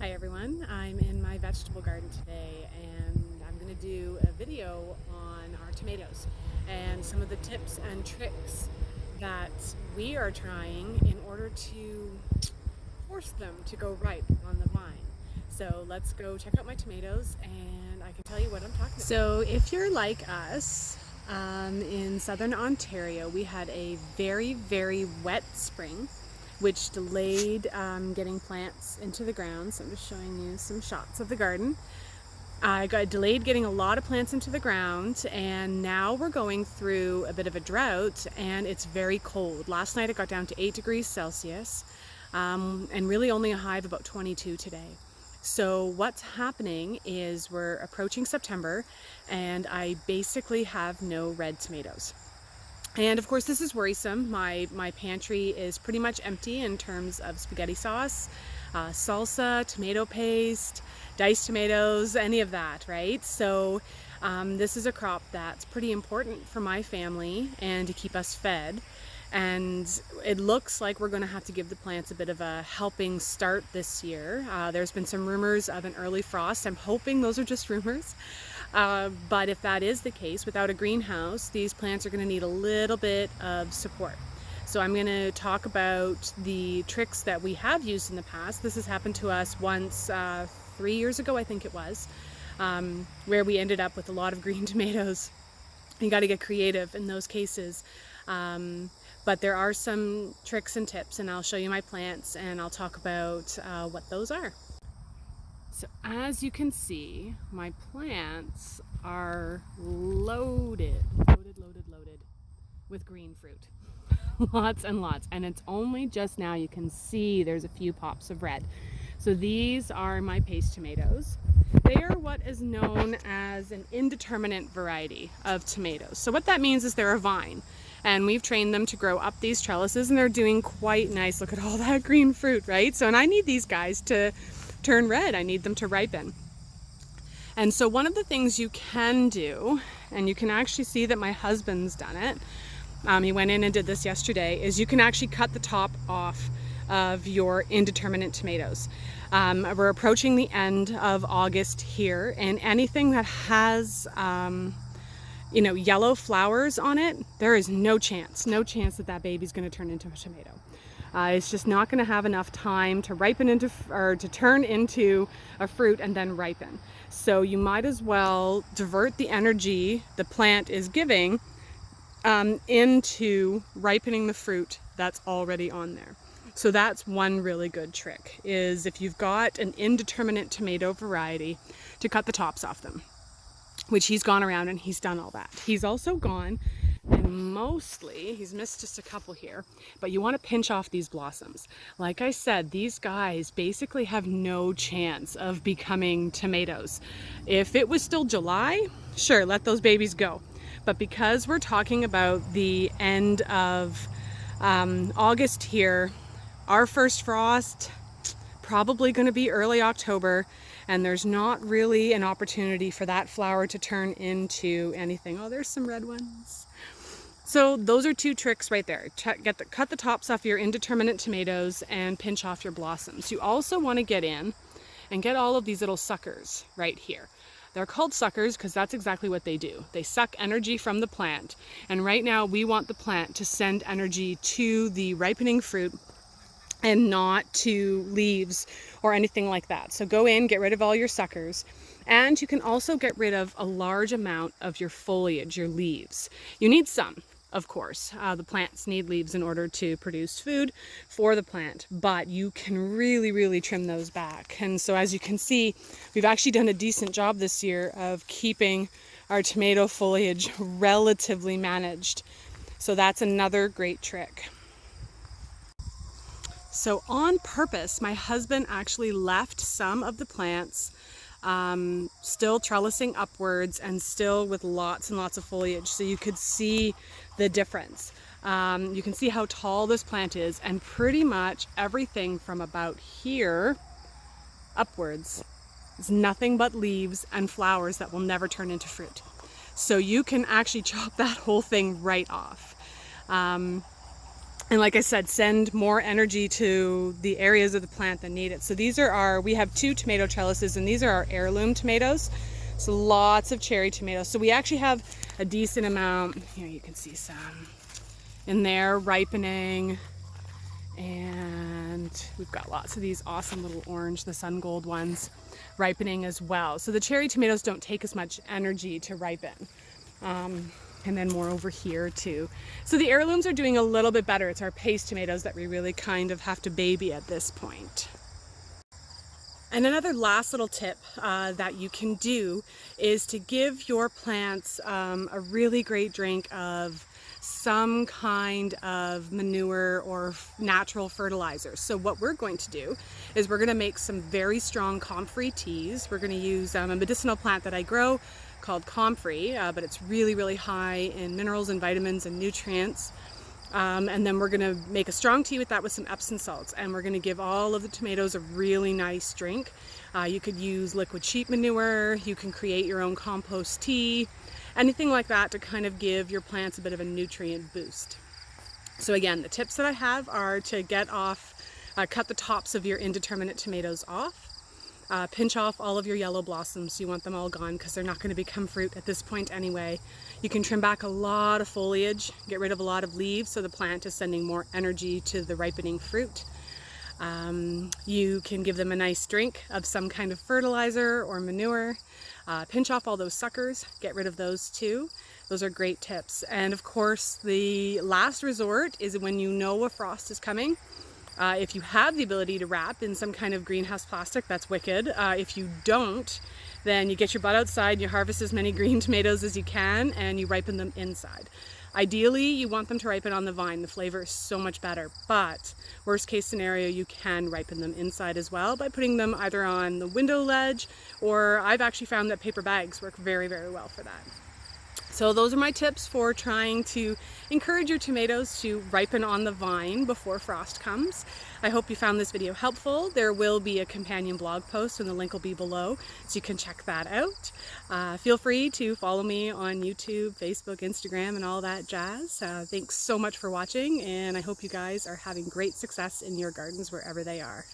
Hi everyone, I'm in my vegetable garden today and I'm going to do a video on our tomatoes and some of the tips and tricks that we are trying in order to force them to go ripe on the vine. So let's go check out my tomatoes and I can tell you what I'm talking about. So if you're like us, in southern Ontario, we had a very wet spring which delayed getting plants into the ground. So I'm just showing you some shots of the garden. I got delayed getting a lot of plants into the ground, and now we're going through a bit of a drought and it's very cold. Last night it got down to 8 degrees Celsius and really only a high of about 22 today. So what's happening is we're approaching September and I basically have no red tomatoes. And of course this is worrisome. My pantry is pretty much empty in terms of spaghetti sauce, salsa, tomato paste, diced tomatoes, any of that, right? So this is a crop that's pretty important for my family and to keep us fed. And it looks like we're going to have to give the plants a bit of a helping start this year. There's been some rumors of an early frost. I'm hoping those are just rumors. But if that is the case, without a greenhouse, these plants are going to need a little bit of support. So I'm going to talk about the tricks that we have used in the past. This has happened to us once 3 years ago, I think it was, where we ended up with a lot of green tomatoes. You got to get creative in those cases. But there are some tricks and tips, and I'll show you my plants and I'll talk about what those are. So as you can see, my plants are loaded with green fruit. Lots and lots. And it's only just now you can see there's a few pops of red. So these are my paste tomatoes. They are what is known as an indeterminate variety of tomatoes. So what that means is they're a vine. And we've trained them to grow up these trellises and they're doing quite nice. Look at all that green fruit, right? So, and I need these guys to turn red. I need them to ripen. And so one of the things you can do, and you can actually see that my husband's done it, he went in and did this yesterday, is you can actually cut the top off of your indeterminate tomatoes. We're approaching the end of August here, and anything that has yellow flowers on it, there is no chance that that baby's going to turn into a tomato. It's just not going to have enough time to ripen into, or to turn into a fruit and then ripen. So you might as well divert the energy the plant is giving into ripening the fruit that's already on there. So that's one really good trick, is if you've got an indeterminate tomato variety, to cut the tops off them, which he's gone around and he's done all that. He's also gone and mostly, he's missed just a couple here, but you want to pinch off these blossoms. Like I said, these guys basically have no chance of becoming tomatoes. If it was still July, sure, let those babies go. But because we're talking about the end of August here, our first frost probably going to be early October, and there's not really an opportunity for that flower to turn into anything. Oh, there's some red ones. So those are two tricks right there. Cut the tops off your indeterminate tomatoes and pinch off your blossoms. You also want to get in and get all of these little suckers right here. They're called suckers because that's exactly what they do. They suck energy from the plant. And right now we want the plant to send energy to the ripening fruit and not to leaves or anything like that. So go in, get rid of all your suckers. And you can also get rid of a large amount of your foliage, your leaves. You need some, of course. The plants need leaves in order to produce food for the plant, but you can really trim those back. And so as you can see, we've actually done a decent job this year of keeping our tomato foliage relatively managed. So that's another great trick. So on purpose, my husband actually left some of the plants still trellising upwards and still with lots and lots of foliage, so you could see the difference. You can see how tall this plant is, and pretty much everything from about here upwards is nothing but leaves and flowers that will never turn into fruit. So you can actually chop that whole thing right off. and like I said, send more energy to the areas of the plant that need it. So these are we have 2 tomato trellises, and these are our heirloom tomatoes. So lots of cherry tomatoes. So we actually have a decent amount, here you can see some in there ripening, and we've got lots of these awesome little orange, the sun gold ones, ripening as well. So the cherry tomatoes don't take as much energy to ripen. And then more over here too. So the heirlooms are doing a little bit better. It's our paste tomatoes that we really kind of have to baby at this point. And another last little tip that you can do is to give your plants a really great drink of some kind of manure or natural fertilizer. So what we're going to do is we're going to make some very strong comfrey teas. We're going to use a medicinal plant that I grow called comfrey, but it's really, really high in minerals and vitamins and nutrients. And then we're going to make a strong tea with that with some Epsom salts, and we're going to give all of the tomatoes a really nice drink. You could use liquid sheep manure, you can create your own compost tea, anything like that to kind of give your plants a bit of a nutrient boost. So again, the tips that I have are to cut the tops of your indeterminate tomatoes off. Pinch off all of your yellow blossoms. You want them all gone because they're not going to become fruit at this point anyway. You can trim back a lot of foliage, get rid of a lot of leaves so the plant is sending more energy to the ripening fruit. You can give them a nice drink of some kind of fertilizer or manure. Pinch off all those suckers, get rid of those too. Those are great tips. And of course, the last resort is when you know a frost is coming. If you have the ability to wrap in some kind of greenhouse plastic, that's wicked. If you don't, then you get your butt outside, you harvest as many green tomatoes as you can, and you ripen them inside. Ideally, you want them to ripen on the vine. The flavor is so much better, but worst case scenario, you can ripen them inside as well by putting them either on the window ledge, or I've actually found that paper bags work very, very well for that. So those are my tips for trying to encourage your tomatoes to ripen on the vine before frost comes. I hope you found this video helpful. There will be a companion blog post and the link will be below, so you can check that out. Feel free to follow me on YouTube, Facebook, Instagram, and all that jazz. Thanks so much for watching, and I hope you guys are having great success in your gardens wherever they are.